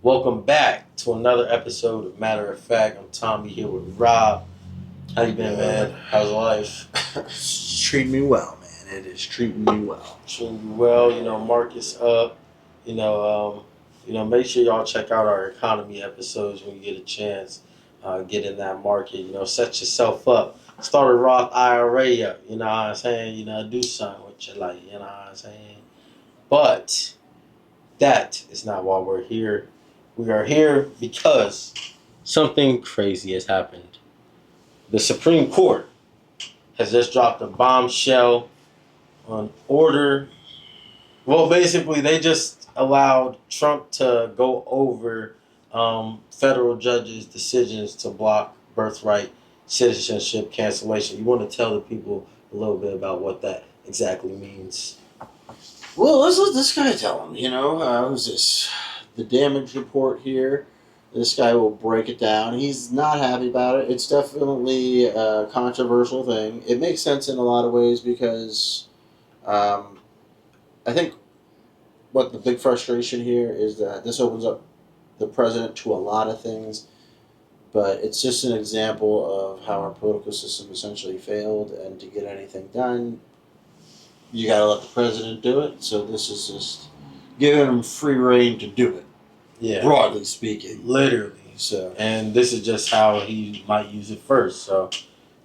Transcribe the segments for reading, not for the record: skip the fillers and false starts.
Welcome back to another episode of Matter of Fact. I'm Tommy here with Rob. How you been, man? How's life? It's treating me well, man. It is treating me well. Treating you well. Market's up. Make sure y'all check out our economy episodes when you get a chance. Get in that market. Set yourself up. Start a Roth IRA up. You know what I'm saying? Do something with your life. You know what I'm saying? But that is not why we're here. We are here because something crazy has happened. The Supreme Court has just dropped a bombshell on order. Well, basically, they just allowed Trump to go over federal judges' decisions to block birthright citizenship cancellation. You want to tell the people a little bit about what that exactly means? Well, let's let this guy tell him. Who's this? The damage report here. This guy will break it down. He's not happy about it. It's definitely a controversial thing. It makes sense in a lot of ways because I think what the big frustration here is that this opens up the president to a lot of things, but it's just an example of how our political system essentially failed, and to get anything done, you gotta let the president do it. So this is just giving him free reign to do it. Yeah. Broadly speaking. Literally. So. And this is just how he might use it first. So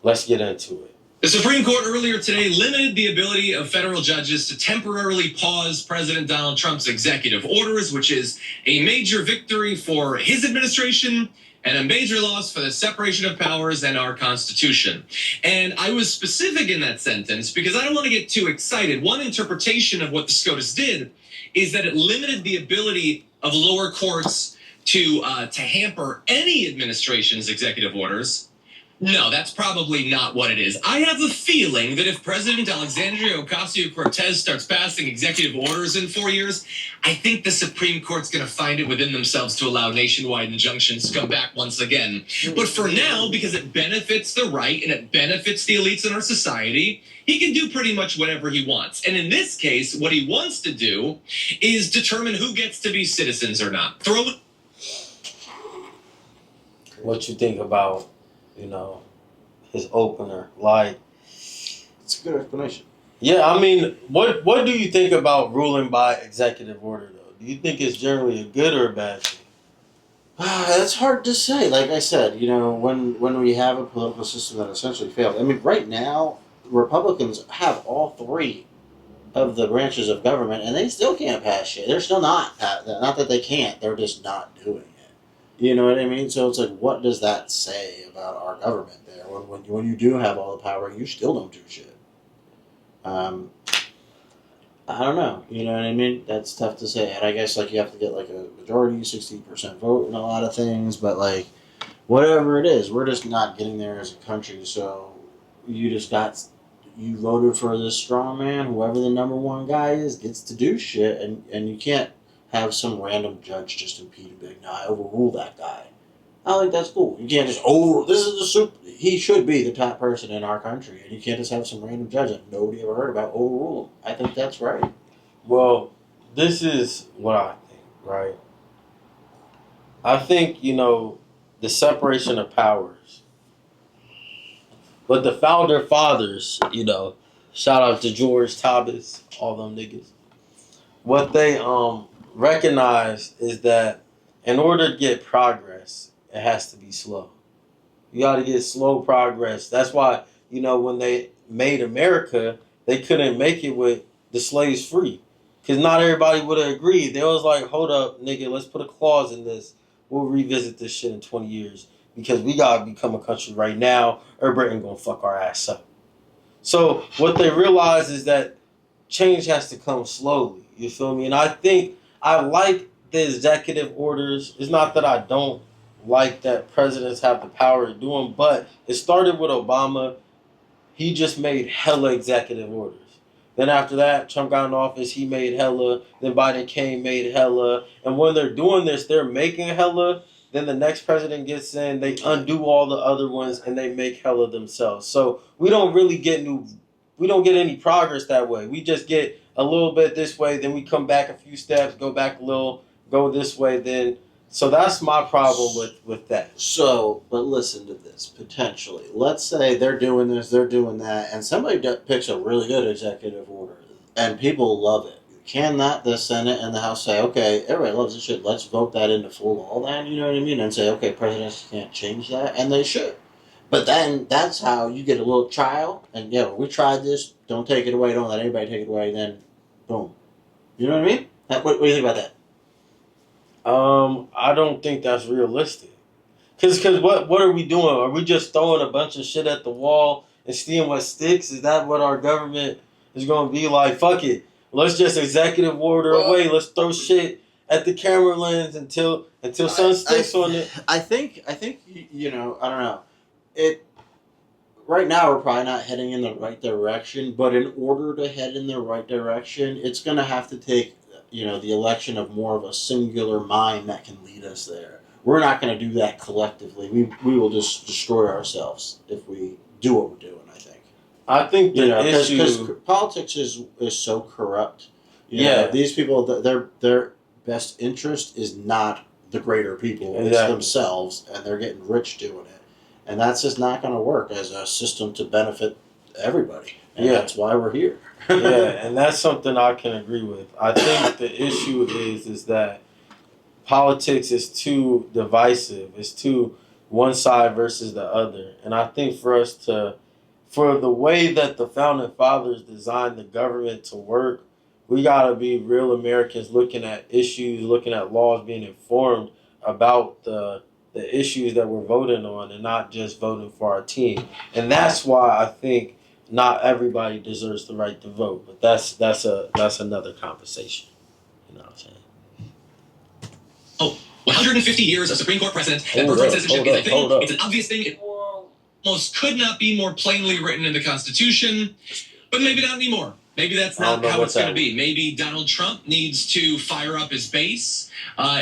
let's get into it. The Supreme Court earlier today limited the ability of federal judges to temporarily pause President Donald Trump's executive orders, which is a major victory for his administration and a major loss for the separation of powers and our Constitution. And I was specific in that sentence because I don't want to get too excited. One interpretation of what the SCOTUS did is that it limited the ability of lower courts to hamper any administration's executive orders. No, that's probably not what it is. I have a feeling that if President Alexandria Ocasio-Cortez starts passing executive orders in 4 years, I think the Supreme Court's going to find it within themselves to allow nationwide injunctions to come back once again. But for now, because it benefits the right and it benefits the elites in our society, he can do pretty much whatever he wants. And in this case, what he wants to do is determine who gets to be citizens or not. What you think about, his opener? Like, It's a good explanation. yeah, I mean, what do you think about ruling by executive order, though? Do you think it's generally a good or a bad thing? That's hard to say. Like I said, when we have a political system that essentially failed. I mean, right now, Republicans have all three of the branches of government, and they still can't pass shit. They're still not that they can't. They're just not doing it. You know what I mean? So it's like, what does that say about our government there? When you do have all the power, you still don't do shit. I don't know. You know what I mean? That's tough to say. And I guess you have to get a majority, 60% vote in a lot of things. But whatever it is, we're just not getting there as a country. So you voted for this strong man, whoever the number one guy is, gets to do shit, and you can't have some random judge just impede and be like, no, I overrule that guy. I think that's cool. You can't just he should be the top person in our country, and you can't just have some random judge that nobody ever heard about overrule him. I think that's right. Well, this is what I think, right? I think, the separation of powers. But the founder fathers, shout out to George Thomas, all them niggas. What they recognize is that in order to get progress, it has to be slow. You got to get slow progress. That's why, when they made America, they couldn't make it with the slaves free. Because not everybody would have agreed. They was like, hold up, nigga, let's put a clause in this. We'll revisit this shit in 20 years. Because we got to become a country right now, or Britain going to fuck our ass up. So what they realize is that change has to come slowly. You feel me? And I think I like the executive orders. It's not that I don't like that presidents have the power to do them, but it started with Obama. He just made hella executive orders. Then after that, Trump got in office, he made hella. Then Biden came, made hella. And when they're doing this, they're making hella. Then the next president gets in, they undo all the other ones, and they make hella themselves. So we don't really get any progress that way. We just get a little bit this way, then we come back a few steps, go back a little, go this way, then So that's my problem with that. So, but listen to this. Potentially, let's say they're doing this, they're doing that, and somebody picks a really good executive order, and people love it. Can not the Senate and the House say, okay, everybody loves this shit, let's vote that into full law then, you know what I mean? And say, okay, presidents can't change that, and they should. But then that's how you get a little trial, and we tried this, don't take it away, don't let anybody take it away, then boom. You know what I mean? What do you think about that? I don't think that's realistic. Cause what are we doing? Are we just throwing a bunch of shit at the wall and seeing what sticks? Is that what our government is going to be like? Fuck it, let's just executive order away. Let's throw shit at the camera lens until something sticks on it. I think I don't know. It right now we're probably not heading in the right direction, but in order to head in the right direction, it's going to have to take the election of more of a singular mind that can lead us there. We're not going to do that collectively. We will just destroy ourselves if we do what we're doing. I think because politics is so corrupt. These people, their best interest is not the greater people; it's themselves, and they're getting rich doing it, and that's just not going to work as a system to benefit everybody. And that's why we're here. And that's something I can agree with. I think the issue is that politics is too divisive. It's too one side versus the other, and I think for the way that the founding fathers designed the government to work, we gotta be real Americans looking at issues, looking at laws, being informed about the issues that we're voting on, and not just voting for our team. And that's why I think not everybody deserves the right to vote. But that's another conversation. You know what I'm saying? 150 years of Supreme Court precedent that birthright citizenship is a thing. It's an obvious thing. It almost could not be more plainly written in the Constitution, but maybe not anymore. Maybe that's not how it's going to be. Maybe Donald Trump needs to fire up his base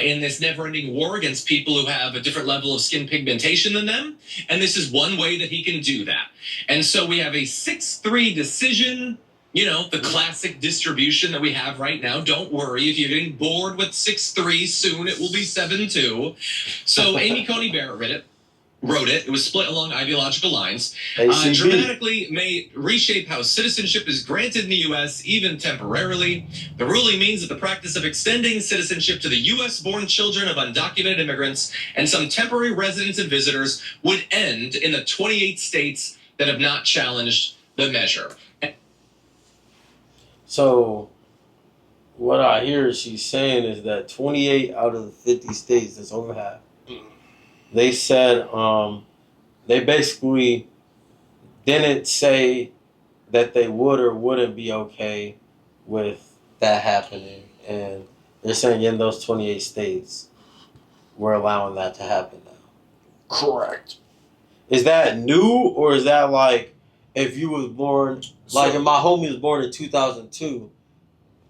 in this never-ending war against people who have a different level of skin pigmentation than them, and this is one way that he can do that. And so we have a 6-3 decision. The classic distribution that we have right now. Don't worry if you're getting bored with 6-3. Soon it will be 7-2. So Amy Coney Barrett wrote it. It was split along ideological lines. Dramatically may reshape how citizenship is granted in the U.S., even temporarily. The ruling means that the practice of extending citizenship to the U.S.-born children of undocumented immigrants and some temporary residents and visitors would end in the 28 states that have not challenged the measure. So, what I hear she's saying is that 28 out of the 50 states, that's over half, they said they basically didn't say that they would or wouldn't be okay with that happening. And they're saying in those 28 states, we're allowing that to happen now. Correct. Is that new, or is that like if you was born... Like, if my homie was born in 2002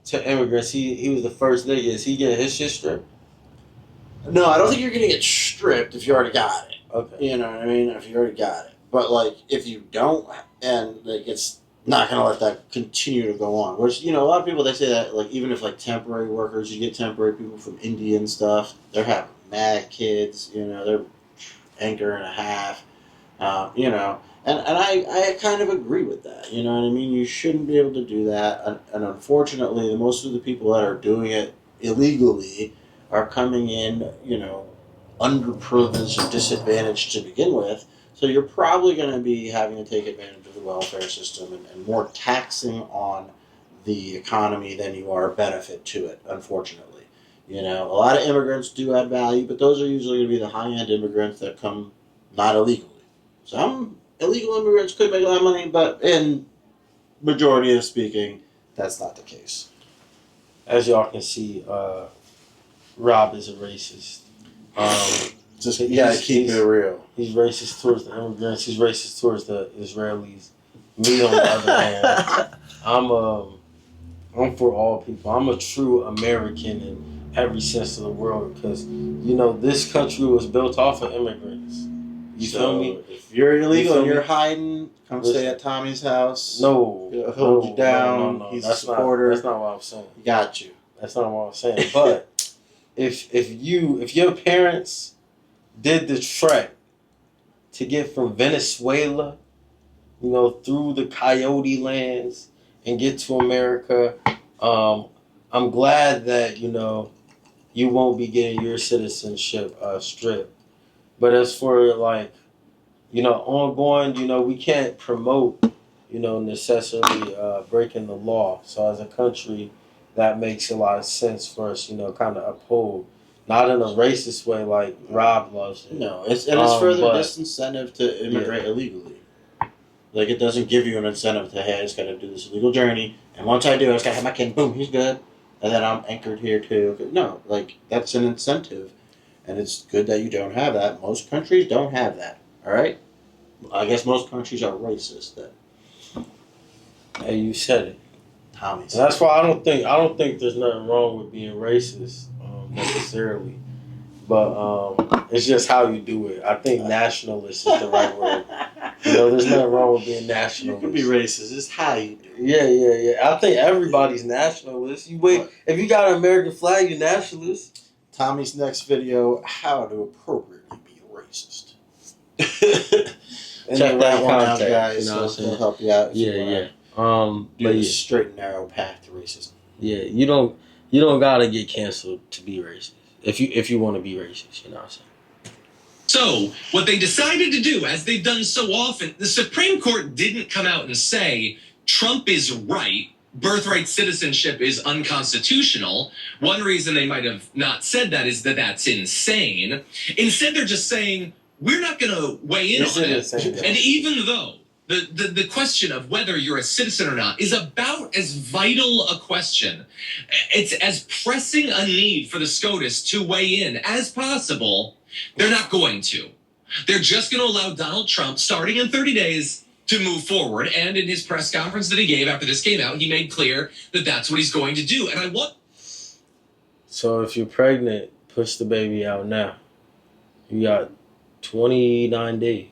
to immigrants, he was the first nigga. Is he getting his shit stripped? No, I don't think you're going to get stripped if you already got it. Okay. You know what I mean? If you already got it. But, if you don't, and, it's not going to let that continue to go on. Which, a lot of people, they say that, even if, temporary workers, you get temporary people from India and stuff, they're having mad kids, they're anchor and a half, And I kind of agree with that. You know what I mean? You shouldn't be able to do that. And unfortunately, most of the people that are doing it illegally are coming in, underprivileged and disadvantaged to begin with. So you're probably going to be having to take advantage of the welfare system and more taxing on the economy than you are a benefit to it, unfortunately. A lot of immigrants do add value, but those are usually going to be the high-end immigrants that come not illegally. Some illegal immigrants could make a lot of money, but in majority of speaking, that's not the case. As y'all can see, Rob is a racist. You gotta keep it real. He's racist towards the immigrants. He's racist towards the Israelis. Me, on the other hand, I'm for all people. I'm a true American in every sense of the world because, this country was built off of immigrants. You feel me? If you're illegal and you're hiding, come stay at Tommy's house. No. He'll hold you down. No. He's a supporter. That's not what I'm saying. Got you. That's not what I'm saying. But if your parents did the trek to get from Venezuela, through the coyote lands and get to America, I'm glad that you won't be getting your citizenship stripped. But as for like ongoing, we can't promote necessarily breaking the law. So as a country, that makes a lot of sense for us, kind of uphold, not in a racist way like Rob loves it. No, it's further disincentive to immigrate illegally. Like, it doesn't give you an incentive to, hey, I just got to do this illegal journey, and once I do, I just got to have my kid, boom, he's good, and then I'm anchored here too. No, like, that's an incentive, and it's good that you don't have that. Most countries don't have that, all right? I guess most countries are racist then. Hey, you said it. Tommy said that's why I don't think there's nothing wrong with being racist necessarily. But it's just how you do it. I think nationalist is the right word. There's nothing wrong with being nationalist. You can be racist. It's how you do it. Yeah. I think everybody's nationalist. If you got an American flag, you're nationalist. Tommy's next video: how to appropriately be a racist. Check that one out, guys. It'll help you out. Yeah. Do the straight and narrow path to racism. Yeah, you don't gotta get canceled to be racist. If you want to be racist, you know what I'm saying. So, what they decided to do, as they've done so often, the Supreme Court didn't come out and say, Trump is right, birthright citizenship is unconstitutional. One reason they might have not said that is that that's insane. Instead, they're just saying, we're not going to weigh in on it. And even though the question of whether you're a citizen or not is about as vital a question, it's as pressing a need for the SCOTUS to weigh in as possible, they're not going to. They're just going to allow Donald Trump, starting in 30 days, to move forward. And in his press conference that he gave after this came out, he made clear that that's what he's going to do. And So if you're pregnant, push the baby out now. You got 29 days.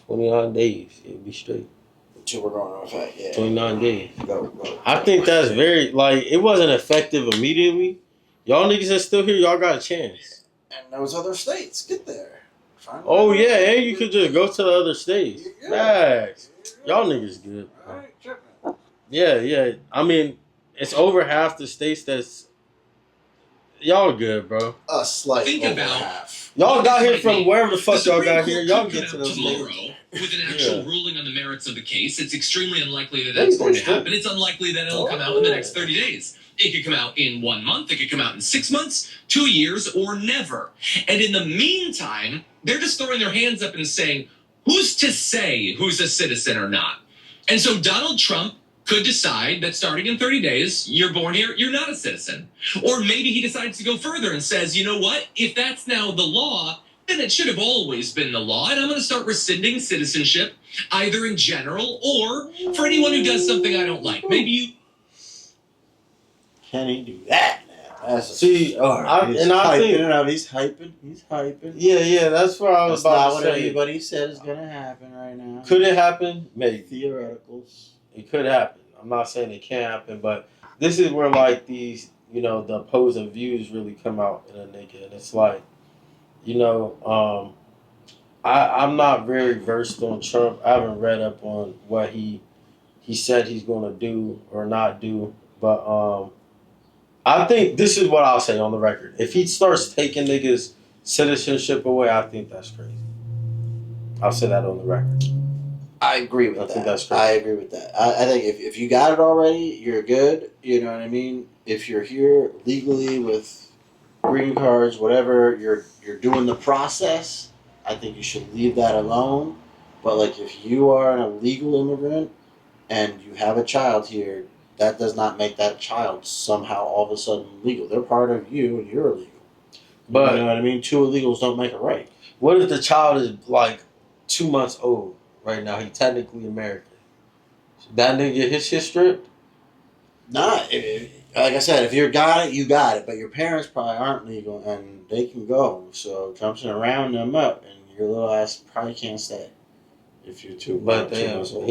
29 days. It'll be straight. Until we're going on effect, yeah. 29 days. Go. I think that's very, it wasn't effective immediately. Y'all niggas that's still here, y'all got a chance. And those other states, get there. Oh, yeah, and you could just go to the other states. Facts. Y'all niggas good. Yeah. I mean, it's over half the states that's... Y'all good, bro. Think about half. Y'all got here from wherever the fuck y'all got here. Y'all get to those tomorrow states. with an actual ruling on the merits of the case. It's extremely unlikely that that's going to happen. It's unlikely that it'll come out in the next 30 days. It could come out in 1 month. It could come out in 6 months, 2 years, or never. And in the meantime, they're just throwing their hands up and saying, who's to say who's a citizen or not? And so Donald Trump could decide that starting in 30 days, you're born here, you're not a citizen. Or maybe he decides to go further and says, you know what? If that's now the law, then it should have always been the law. And I'm going to start rescinding citizenship, either in general or for anyone who does something I don't like. Maybe you... Can he do that now? See, I think he's hyping. Yeah, that's what I was about to say. That's not what everybody said is going to happen right now. Could it happen? Maybe. Theoreticals. It could happen. I'm not saying it can't happen, but this is where these, the opposing views really come out in a nigga. And it's I'm not very versed on Trump. I haven't read up on what he said he's going to do or not do, but I think this is what I'll say on the record. If he starts taking niggas' citizenship away, I think that's crazy. I'll say that on the record. I agree with that. I think that's crazy. I agree with that. I think if you got it already, you're good. You know what I mean? If you're here legally with green cards, whatever, you're doing the process, I think you should leave that alone. But if you are an illegal immigrant and you have a child here, that does not make that child somehow all of a sudden legal. They're part of you and you're illegal. But you know what I mean? Two illegals don't make it right. What if the child is 2 months old right now? He technically American. That nigga his shit stripped? Nah, like I said, if you got it, you got it. But your parents probably aren't legal and they can go. So Trump's gonna round them up and your little ass probably can't stay. If you're but he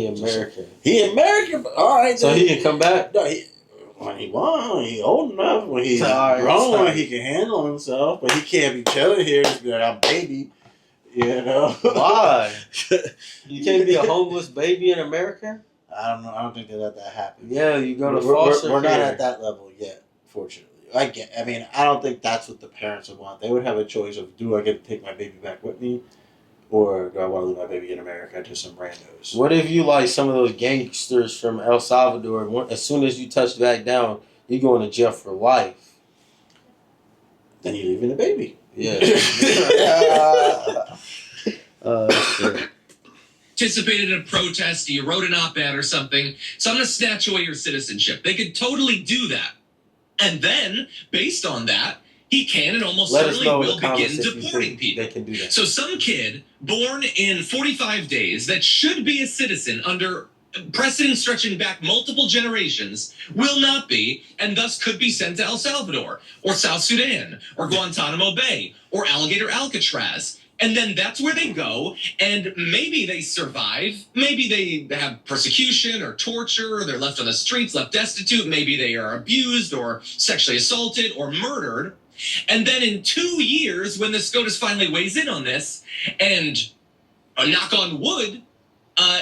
American. He American, but all right. So he can come back? No, when he wants, when he's old enough, when he's Sorry, grown, sorry. when he can handle himself, but he can't be chilling here just be like, I'm baby, you know? Why? You can't be a homeless baby in America? I don't know. I don't think they let that happen. Yeah, you go to we're foster not care. at that level yet, fortunately. I mean, I don't think that's what the parents would want. They would have a choice of, do I get to take my baby back with me, or do I want to leave my baby in America to some randos? What if you like some of those gangsters from El Salvador? As soon as you touch back down, you're going to jail for life. Then you're leaving the baby. Yeah. Shit. Participated in a protest, you wrote an op-ed or something, so I'm going to snatch away your citizenship. They could totally do that. And then, based on that, he can and almost Let us certainly know in will the comments begin if you deporting think people. they can do that. So some kid born in 45 days that should be a citizen under precedent stretching back multiple generations will not be, and thus could be sent to El Salvador or South Sudan or Guantanamo Bay or Alligator Alcatraz. And then that's where they go, and maybe they survive. Maybe they have persecution or torture, or they're left on the streets, left destitute. Maybe they are abused or sexually assaulted or murdered. And then in 2 years, when the SCOTUS finally weighs in on this, and knock on wood,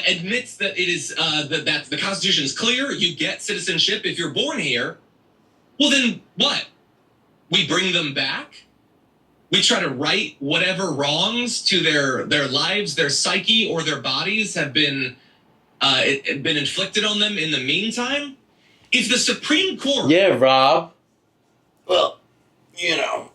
admits that it is that the Constitution is clear, you get citizenship if you're born here. Well, then what? We bring them back? We try to right whatever wrongs to their lives, their psyche, or their bodies have been inflicted on them in the meantime? If the Supreme Court... Yeah, Rob. Well, you know.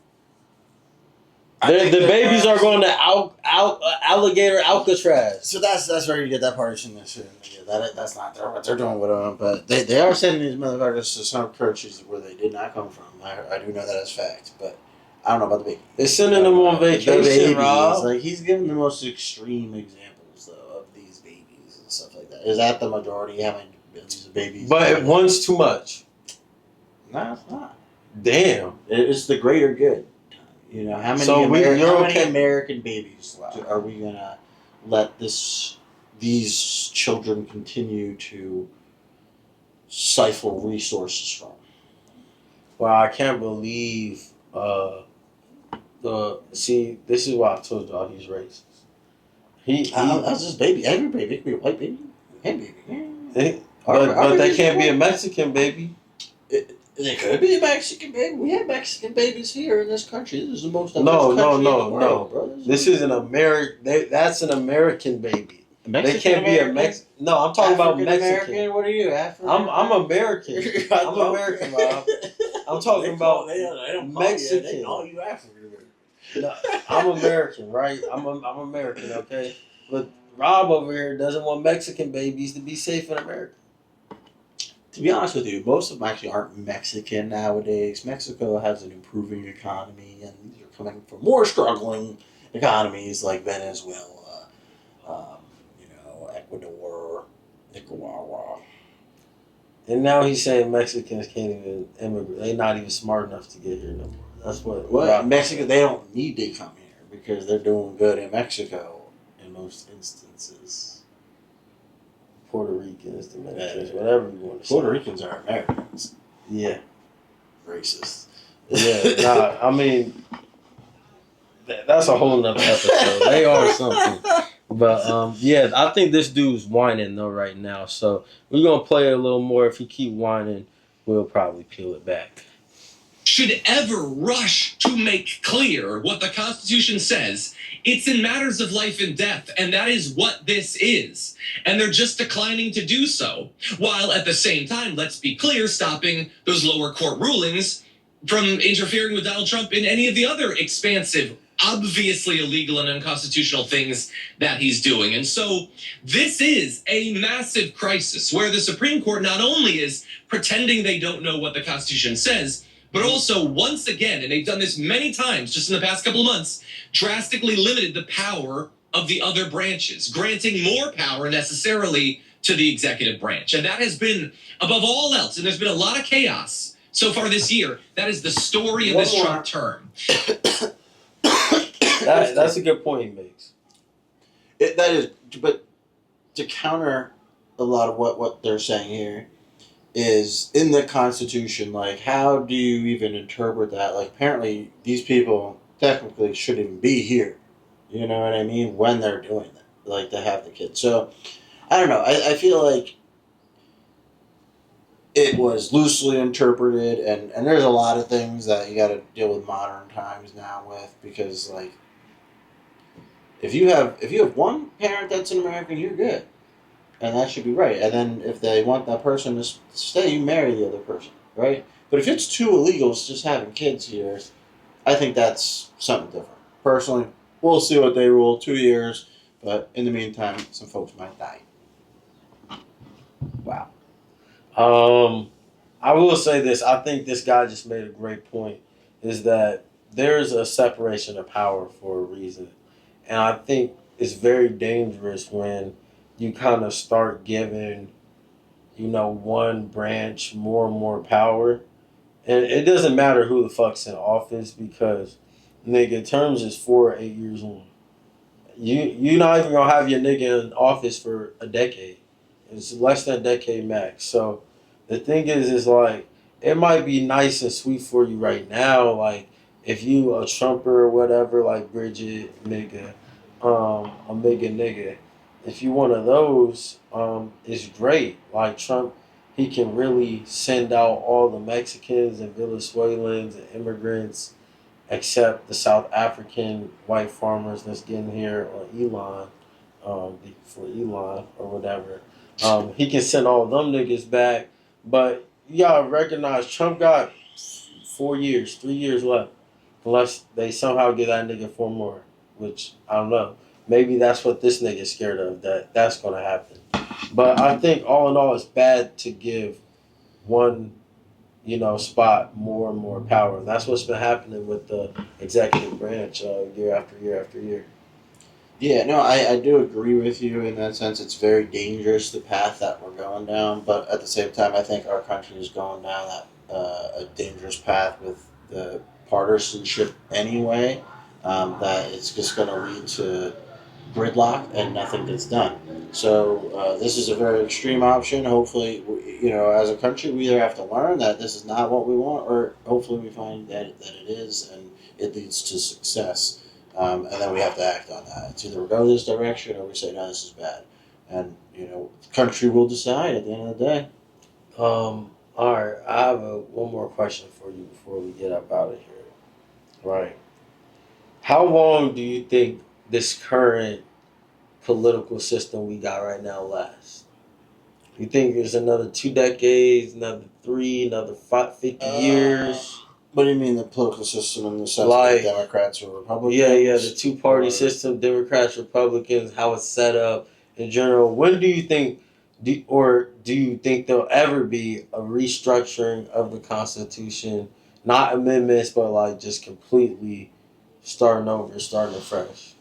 The babies are going to Alligator Alcatraz. So that's where you get that partitionness. Yeah, that's not what they're doing with them. But they are sending these motherfuckers to some countries where they did not come from. I do know that as fact. But I don't know about the baby. They're sending them on vacation, Rob. Like, he's giving the most extreme examples, though, of these babies and stuff like that. Is that the majority having these babies? But one's too much. No, it's not. Damn. It's the greater good. You know, how many, American babies are we going to let these children continue to siphon resources from? Well, I can't believe... See, this is why I told y'all he's racist. That's just baby. Every baby could be a white baby. Any baby. But they can't be a Mexican baby. They could be a Mexican baby. We have Mexican babies here in this country. This is the most No, bro. This is an American. That's an American baby. They can't be a Mexican. No, I'm talking about Mexican. American? What are you, African? I'm American. I'm American, Rob. I'm talking about Mexican. They call you African. No, I'm American, right? I'm American, okay? But Rob over here doesn't want Mexican babies to be safe in America. To be honest with you, most of them actually aren't Mexican nowadays. Mexico has an improving economy, and these are coming from more struggling economies like Venezuela, Ecuador, Nicaragua. And now he's saying Mexicans can't even immigrate. They're not even smart enough to get here no more. That's what Mexico, they don't need to come here because they're doing good in Mexico in most instances. Puerto Ricans, Dominicans, whatever you want to say. Puerto Ricans are Americans. Yeah. Racist. Yeah, I mean, that's a whole nother episode. They are something. But, yeah, I think this dude's whining, though, right now. So we're going to play it a little more. If he keep whining, we'll probably peel it back. Should ever rush to make clear what the Constitution says. It's in matters of life and death, and that is what this is. And they're just declining to do so, while at the same time, let's be clear, stopping those lower court rulings from interfering with Donald Trump in any of the other expansive, obviously illegal and unconstitutional things that he's doing. And so this is a massive crisis where the Supreme Court not only is pretending they don't know what the Constitution says, but also, once again, and they've done this many times just in the past couple of months, drastically limited the power of the other branches, granting more power necessarily to the executive branch. And that has been, above all else, and there's been a lot of chaos so far this year, that is the story of this Trump term. That's a good point he makes. That is, but to counter a lot of what they're saying here is in the Constitution. Like, how do you even interpret that? Like, apparently these people technically shouldn't even be here. You know what I mean? When they're doing that, like to have the kids. So I don't know. I feel like it was loosely interpreted, and there's a lot of things that you got to deal with modern times now with, because like if you have one parent that's an American, you're good, and that should be right. And then if they want that person to stay, you marry the other person, right? But if it's two illegals just having kids here, I think that's something different. Personally, we'll see what they rule. 2 years, but in the meantime, some folks might die. Wow. I will say this. I think this guy just made a great point. Is that there's a separation of power for a reason, and I think it's very dangerous when you kind of start giving, one branch more and more power, and it doesn't matter who the fuck's in office because, nigga, terms is 4 or 8 years long. You not even gonna have your nigga in office for a decade. It's less than a decade max. So the thing is like it might be nice and sweet for you right now, like if you a Trumper or whatever, like Bridget nigga, a mega nigga. If you one of those, it's great. Like Trump, he can really send out all the Mexicans and Venezuelans and immigrants except the South African white farmers that's getting here on Elon, for Elon or whatever. He can send all them niggas back, but you gotta recognize Trump got 4 years, 3 years left, unless they somehow get that nigga 4 more, which I don't know. Maybe that's what this nigga's scared of, that's gonna happen. But I think all in all, it's bad to give one spot more and more power. And that's what's been happening with the executive branch year after year after year. Yeah, no, I do agree with you in that sense. It's very dangerous, the path that we're going down, but at the same time, I think our country is going down a dangerous path with the partisanship anyway, that it's just going to lead to gridlock and nothing gets done. So this is a very extreme option. Hopefully, as a country, we either have to learn that this is not what we want, or hopefully we find that it is, and it leads to success. And then we have to act on that. It's either we go this direction or we say, no, this is bad. And, the country will decide at the end of the day. All right, I have one more question for you before we get up out of here. Right. How long do you think this current political system we got right now lasts? You think there's another 2 decades, another 3, another 50 years? What do you mean the political system in the sense Like, of Democrats or Republicans? Yeah, the two-party system, Democrats, Republicans, how it's set up in general. When do you think, do you think there'll ever be a restructuring of the Constitution? Not amendments, but like just completely starting over, starting afresh.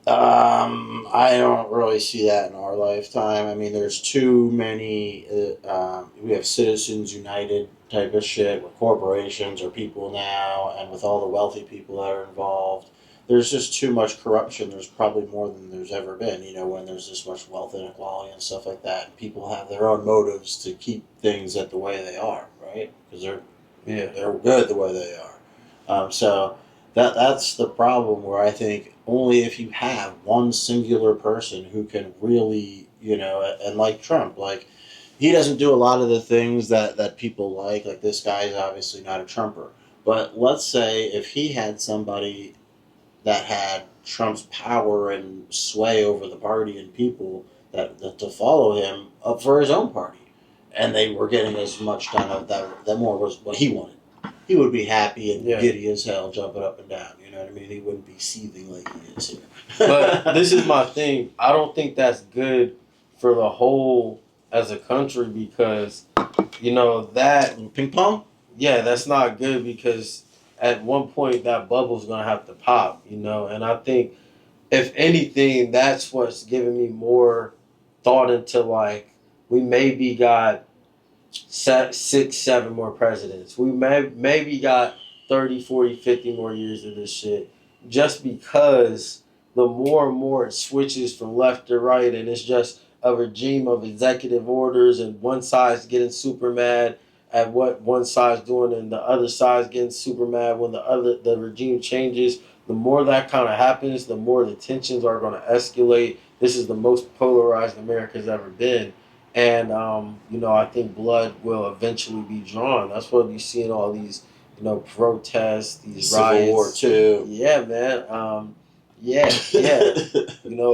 I don't really see that in our lifetime. I mean, there's too many. We have Citizens United type of shit where corporations are people now, and with all the wealthy people that are involved, there's just too much corruption. There's probably more than there's ever been. When there's this much wealth inequality and stuff like that, and people have their own motives to keep things at the way they are, right? Because they're good the way they are. So that's the problem, where I think only if you have one singular person who can really, and like Trump, like he doesn't do a lot of the things that people like this guy is obviously not a Trumper. But let's say if he had somebody that had Trump's power and sway over the party and people that to follow him up for his own party, and they were getting as much done of that more was what he wanted, he would be happy and giddy as hell, jumping up and down. You know what I mean? He wouldn't be seething like he is here. But this is my thing. I don't think that's good for the whole as a country because, that ping pong. Yeah, that's not good because at one point that bubble's gonna have to pop. And I think if anything, that's what's giving me more thought into like we maybe got 6, 7 more presidents. We maybe got 30, 40, 50 more years of this shit. Just because the more and more it switches from left to right and it's just a regime of executive orders and one side's getting super mad at what one side's doing and the other side's getting super mad when the regime changes. The more that kind of happens, the more the tensions are going to escalate. This is the most polarized America's ever been. And, I think blood will eventually be drawn. That's what you see in all these, protests, these Civil riots. War too. Yeah, man. Yeah.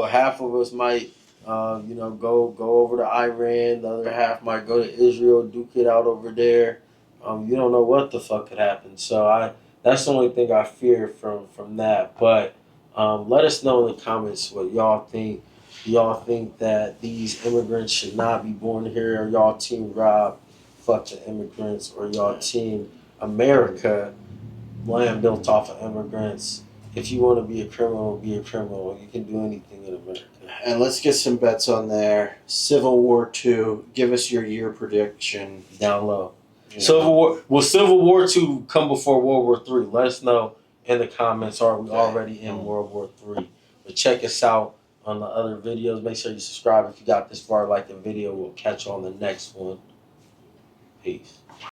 Half of us might, go over to Iran. The other half might go to Israel, duke it out over there. You don't know what the fuck could happen. So that's the only thing I fear from that. But let us know in the comments what y'all think. Do y'all think that these immigrants should not be born here? Or y'all team Rob, fuck the immigrants? Or y'all team America, land built off of immigrants? If you want to be a criminal, be a criminal. You can do anything in America. And let's get some bets on there. Civil War II. Give us your year prediction. Down low. You know. Civil War. Will Civil War II come before World War III? Let us know in the comments. Are we already in World War III? But check us out on the other videos. Make sure you subscribe if you got this far. Like the video. We'll catch you on the next one. Peace.